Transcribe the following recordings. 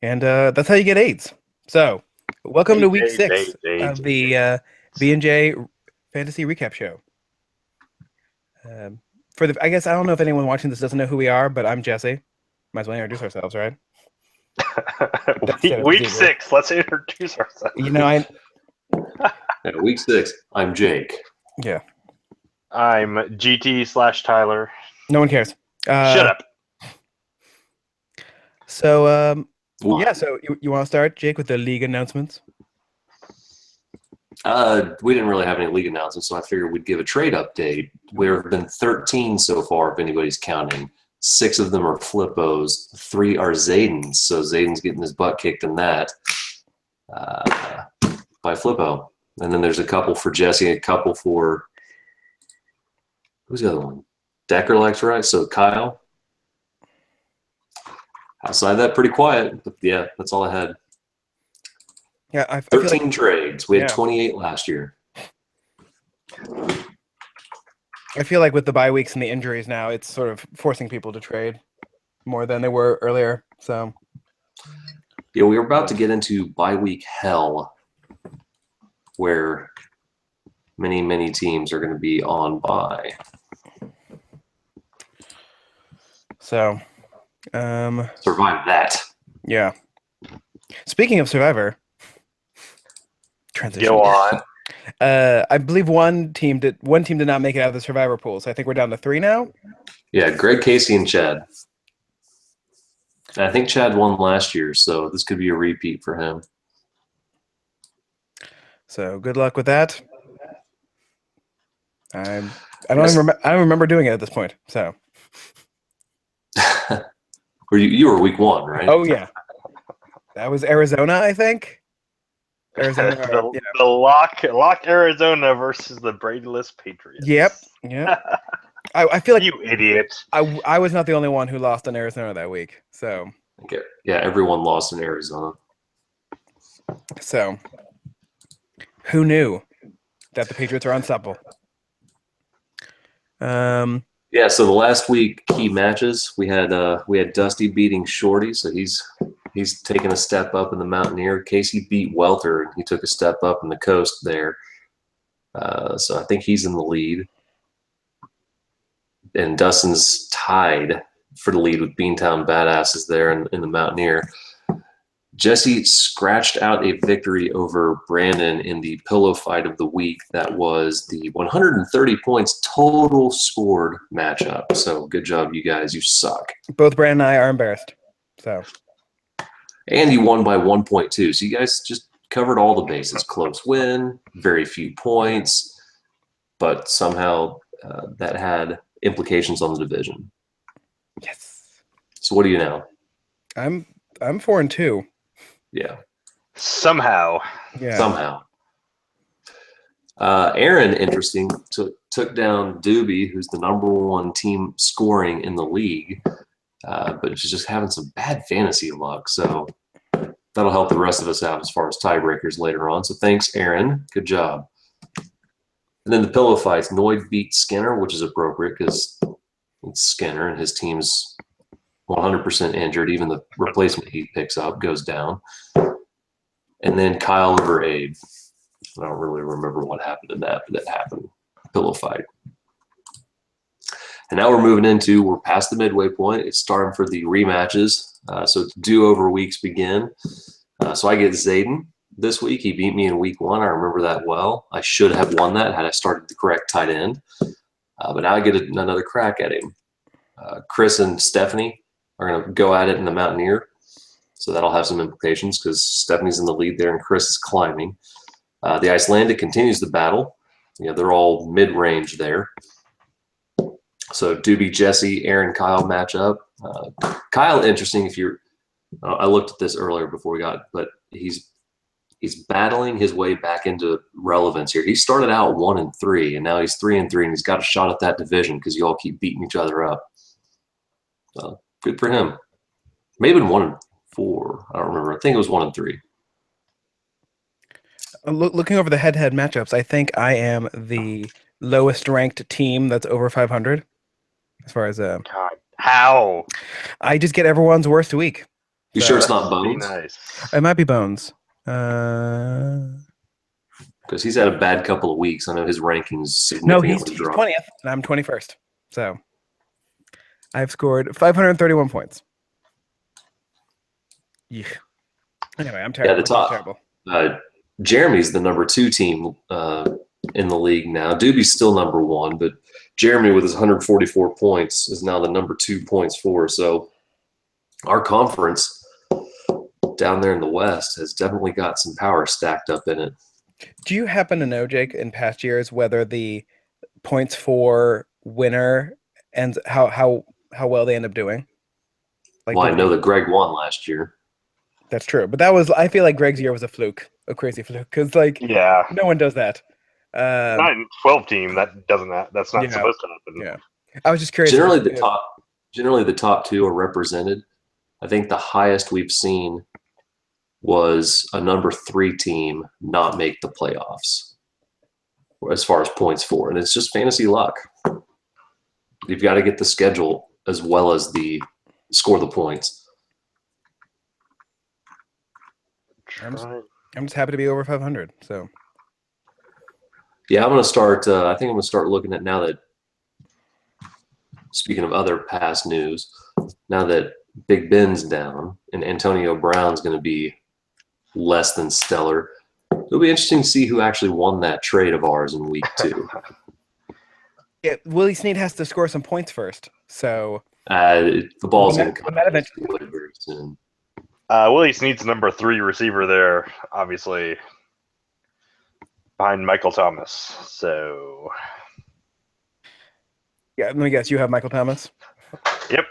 And that's how you get AIDS. So, welcome to week AJ, 6 of the B&J Fantasy Recap Show. I guess I don't know if anyone watching this doesn't know who we are, but I'm Jesse. Might as well introduce ourselves, right? That's week, so week easier. 6. Let's introduce ourselves. You know, I Week 6, I'm Jake. yeah. I'm GT/Tyler. No one cares. Shut up. So, What? yeah. So you want to start, Jake, with the league announcements? We didn't really have any league announcements, so I figured we'd give a trade update. There have been 13 so far, if anybody's counting. 6 of them are Flippos, 3 are Zayden's, so Zayden's getting his butt kicked in that by Flippo. And then there's a couple for Jesse, a couple for, who's the other one? Decker likes, right? So Kyle. Outside that, pretty quiet, but yeah, that's all I had. Yeah, I feel 13 like trades. We had yeah. 28 last year. I feel like with the bye weeks and the injuries now, it's sort of forcing people to trade more than they were earlier. So Yeah, we were about to get into bye week hell, where many, many teams are going to be on bye. So, Survive that. yeah. Speaking of Survivor, transition. Go on. I believe one team did not make it out of the Survivor pool, so I think we're down to 3 now. Yeah, Greg, Casey, and Chad. And I think Chad won last year, so this could be a repeat for him. So good luck with that. I don't remember doing it at this point. So you were week 1, right? oh yeah, that was Arizona, I think. Arizona, the lock Arizona versus the Bradyless Patriots. Yep. I feel like you idiot. I was not the only one who lost in Arizona that week. So Okay. Yeah, everyone lost in Arizona. So who knew that the Patriots are unstoppable? Yeah, so the last week key matches we had Dusty beating Shorty, so he's taken a step up in the Mountaineer. Casey beat Welter, and he took a step up in the Coast there. So I think he's in the lead. And Dustin's tied for the lead with Beantown Badasses there in the Mountaineer. Jesse scratched out a victory over Brandon in the pillow fight of the week. That was the 130 points total scored matchup. So good job, you guys. You suck. Both Brandon and I are embarrassed. So. And you won by 1.2. So you guys just covered all the bases. Close win, very few points, but somehow that had implications on the division. Yes. So what do you know? I'm 4-2. Yeah. Somehow. Yeah. Somehow. Aaron, interesting, took down Doobie, who's the #1 team scoring in the league, but she's just having some bad fantasy luck. So that'll help the rest of us out as far as tiebreakers later on. So thanks, Aaron. Good job. And then the pillow fights. Noid beat Skinner, which is appropriate because it's Skinner and his team's 100% injured. Even the replacement he picks up goes down. And then Kyle over Abe. I don't really remember what happened in that, but that happened. Pillow fight. And now we're past the midway point. It's starting for the rematches. So do-over weeks begin. So I get Zayden this week. He beat me in week 1. I remember that well. I should have won that had I started the correct tight end. But now I get another crack at him. Chris and Stephanie are going to go at it in the Mountaineer. So that'll have some implications because Stephanie's in the lead there and Chris is climbing. The Icelandic continues the battle. They're all mid-range there. So Doobie, Jesse, Aaron, Kyle match up. Kyle, interesting. I looked at this earlier before we got, but he's battling his way back into relevance here. He started out 1-3, and now he's 3-3, and he's got a shot at that division because you all keep beating each other up. So good for him. Maybe 1-4. I don't remember. I think it was 1-3. Looking over the head-to-head matchups, I think I am the lowest ranked team that's over 500. As far as God, how? I just get everyone's worst week. You So- sure it's not Be Bones? nice. It might be Bones. Because he's had a bad couple of weeks. I know his rankings No, he's significantly dropped. 20th, and I'm 21st. So I've scored 531 points. Yeah. Anyway, I'm terrible. Yeah, the top. Terrible. Jeremy's the number 2 team in the league now. Doobie's still number 1, but Jeremy with his 144 points is now the number 2 points for. So our conference down there in the West has definitely got some power stacked up in it. Do you happen to know, Jake, in past years whether the points for winner and how well they end up doing? Like, Well, I know that Greg won last year. that's true, but I feel like Greg's year was a fluke, a crazy fluke, because like Yeah. no one does that. Not in 12 team. That doesn't. That's not Yeah. supposed to happen. Yeah. I was just curious. Generally, the top 2 are represented. I think the highest we've seen was a number 3 team not make the playoffs as far as points for, and it's just fantasy luck. You've got to get the schedule as well as the score the points. I'm just happy to be over 500. So Yeah, I'm going to start. I think I'm going to start looking at now that. Speaking of other past news, now that Big Ben's down and Antonio Brown's going to be less than stellar, it'll be interesting to see who actually won that trade of ours in week 2. yeah, Willie Snead has to score some points first. So The ball's going to When come that eventually- very soon. Willie Snead's number 3 receiver there, obviously behind Michael Thomas. So, yeah, let me guess, you have Michael Thomas. yep.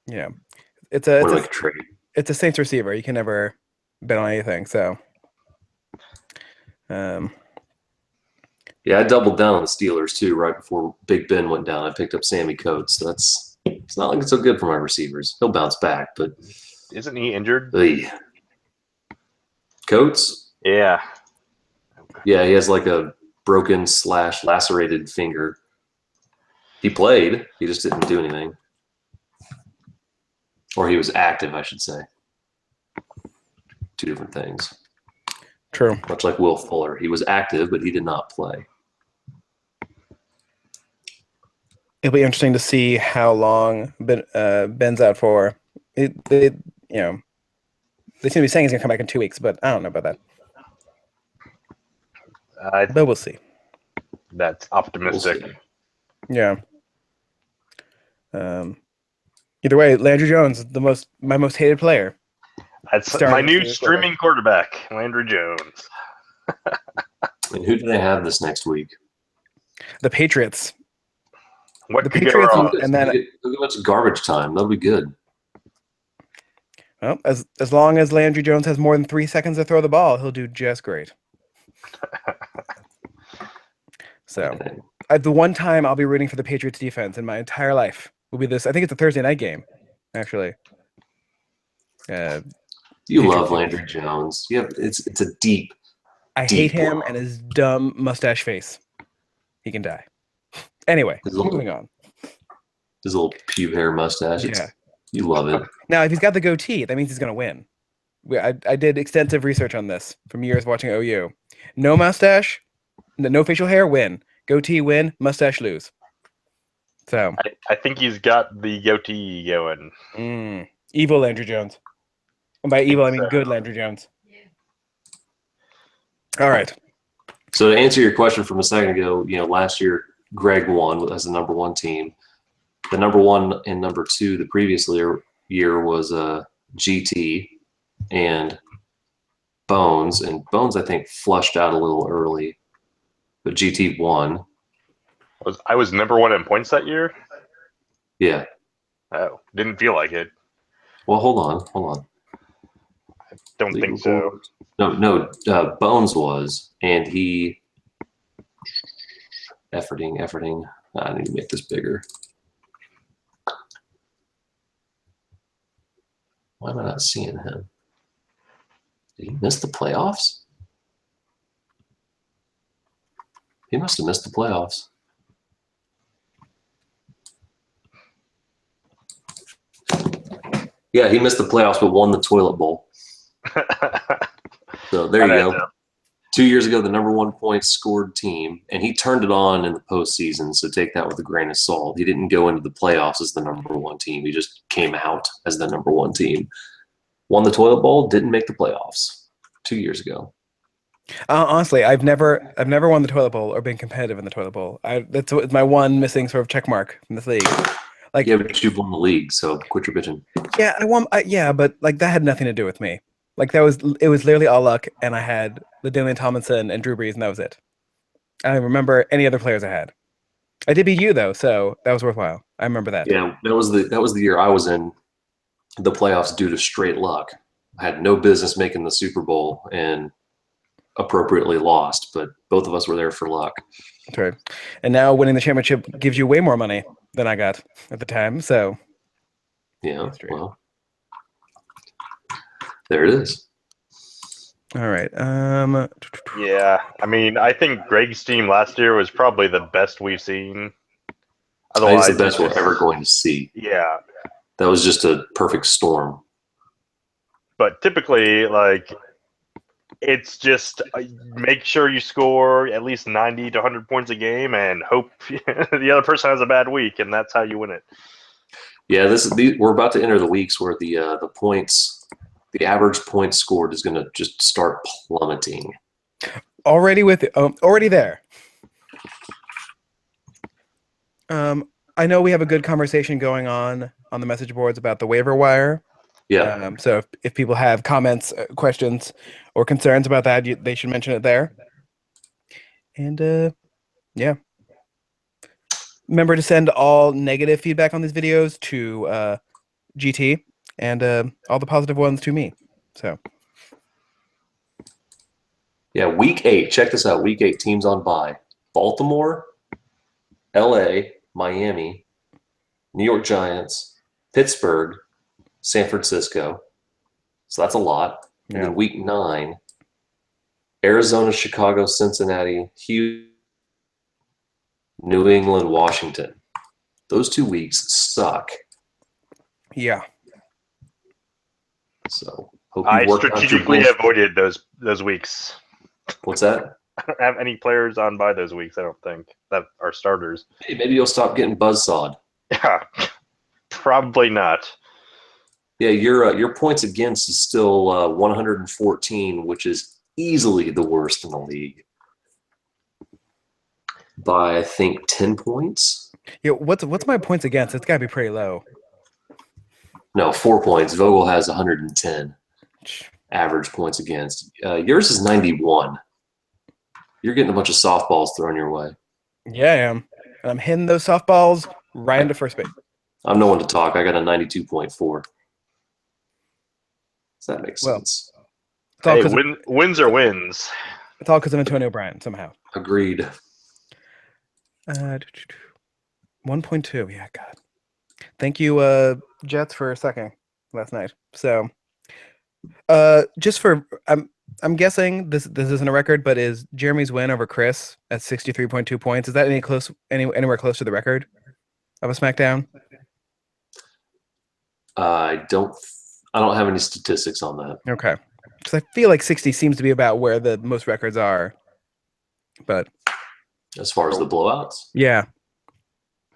Yeah, it's a Trade. it's a Saints receiver. You can never bet on anything. So, Yeah, I doubled down on the Steelers too right before Big Ben went down. I picked up Sammy Coates. So it's not looking so good for my receivers. He'll bounce back, but Isn't he injured? Coates? Yeah. Yeah, he has like a broken / lacerated finger. He played. He just didn't do anything. Or he was active, I should say. 2 different things. true. Much like Will Fuller. He was active, but he did not play. It'll be interesting to see how long Ben's out for. They seem to be saying he's gonna come back in 2 weeks, but I don't know about that. But we'll see. That's optimistic. We'll see. Yeah. Either way, Landry Jones, my most hated player. That's Starting my new to- streaming quarterback, Landry Jones. And who do they have this next week? The Patriots. What The could Patriots go wrong? and then Look at what's garbage time. That'll be good. well, as long as Landry Jones has more than 3 seconds to throw the ball, he'll do just great. So, the one time I'll be rooting for the Patriots defense in my entire life will be this. I think it's a Thursday night game, actually. You Patriots love defense. Landry Jones. Yeah, it's a deep. I Deep hate him love. and his dumb mustache face. He can die. Anyway, His little- moving on. His little pube hair mustache. Yeah. You love it. Now, if he's got the goatee, that means he's going to win. I did extensive research on this from years watching OU. No mustache, no facial hair, win. Goatee, win. Mustache, lose. So, I think he's got the goatee going. evil Landry Jones. And by evil, I mean so. good Landry Jones. All right. So to answer your question from a second ago, last year Greg won as the number 1 team. The number 1 and number 2 the previous year was GT and Bones. And Bones, I think, flushed out a little early, but GT won. I was number 1 in points that year? Yeah. Oh, didn't feel like it. Well, hold on. Don't think so. No. Bones was, and he efforting. I need to make this bigger. Why am I not seeing him? Did he miss the playoffs? He must have missed the playoffs. Yeah, he missed the playoffs but won the toilet bowl. So there you go. 2 years ago, the number 1 points scored team, and he turned it on in the postseason. So take that with a grain of salt. He didn't go into the playoffs as the number 1 team. He just came out as the number 1 team. Won the toilet bowl, didn't make the playoffs 2 years ago. Honestly, I've never won the toilet bowl or been competitive in the toilet bowl. That's my one missing sort of check mark in this league. Like, yeah, but you've won the league, so quit your bitching. Yeah, I won. Yeah, but like that had nothing to do with me. Like it was literally all luck, and I had LaDainian Tomlinson and Drew Brees, and that was it. I don't remember any other players I had. I did beat you though, so that was worthwhile. I remember that. Yeah, that was the year I was in the playoffs due to straight luck. I had no business making the Super Bowl and appropriately lost, but both of us were there for luck. That's right. And now winning the championship gives you way more money than I got at the time. So yeah, well, there it is. All right. Yeah, I mean, I think Greg's team last year was probably the best we've seen. Otherwise, it's the best we're ever going to see. Yeah, that was just a perfect storm. But typically, like, it's just make sure you score at least 90 to 100 points a game and hope the other person has a bad week, and that's how you win it. Yeah, we're about to enter the weeks where the points, the average points scored is going to just start plummeting. Already there. I know we have a good conversation going on the message boards about the waiver wire. Yeah. So if people have comments, questions, or concerns about that, they should mention it there. And yeah. Remember to send all negative feedback on these videos to GT and all the positive ones to me. So. Yeah, week 8. Check this out. Week 8 teams on bye. Baltimore, LA, Miami, New York Giants, Pittsburgh, San Francisco. So that's a lot. Yeah. And then week 9, Arizona, Chicago, Cincinnati, Houston, New England, Washington. Those 2 weeks suck. Yeah. So hope I strategically avoided those weeks. What's that? I don't have any players on by those weeks, I don't think, that are starters. Hey, maybe you'll stop getting buzzsawed. Yeah, probably not. Yeah, your points against is still 114, which is easily the worst in the league. By, I think, 10 points. Yeah, what's my points against? It's got to be pretty low. No, 4 points. Vogel has 110 average points against. Yours is 91. You're getting a bunch of softballs thrown your way. Yeah, I am. And I'm hitting those softballs right into first base. I'm no one to talk. I got a 92.4. Does that make sense? Hey, wins are wins. It's all because of Antonio Brown, somehow. Agreed. 1.2. Yeah, God. Thank you, Jets, for sucking last night. So, just for I'm guessing this isn't a record, but is Jeremy's win over Chris at 63.2 points? Is that anywhere close to the record of a SmackDown? I don't have any statistics on that. Okay, because I feel like 60 seems to be about where the most records are. But as far as the blowouts, yeah.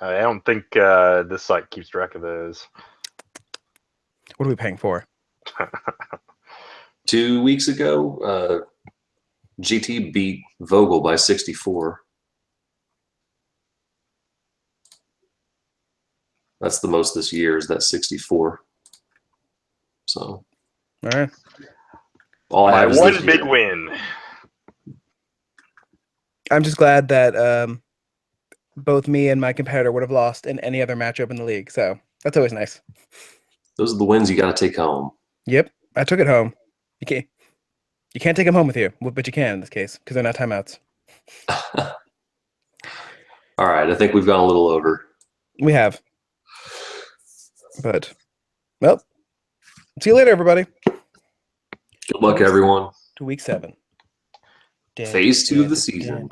I don't think this site keeps track of those. What are we paying for? 2 weeks ago, GT beat Vogel by 64. That's the most this year, is that 64. So, all right. All I have is one big win. I'm just glad that both me and my competitor would have lost in any other matchup in the league. So that's always nice. Those are the wins you got to take home. Yep, I took it home. You can't take them home with you, but you can in this case because they're not timeouts. All right, I think we've gone a little over. We have. But, well, see you later, everybody. Good luck, everyone. To week 7. Phase 2 of the season.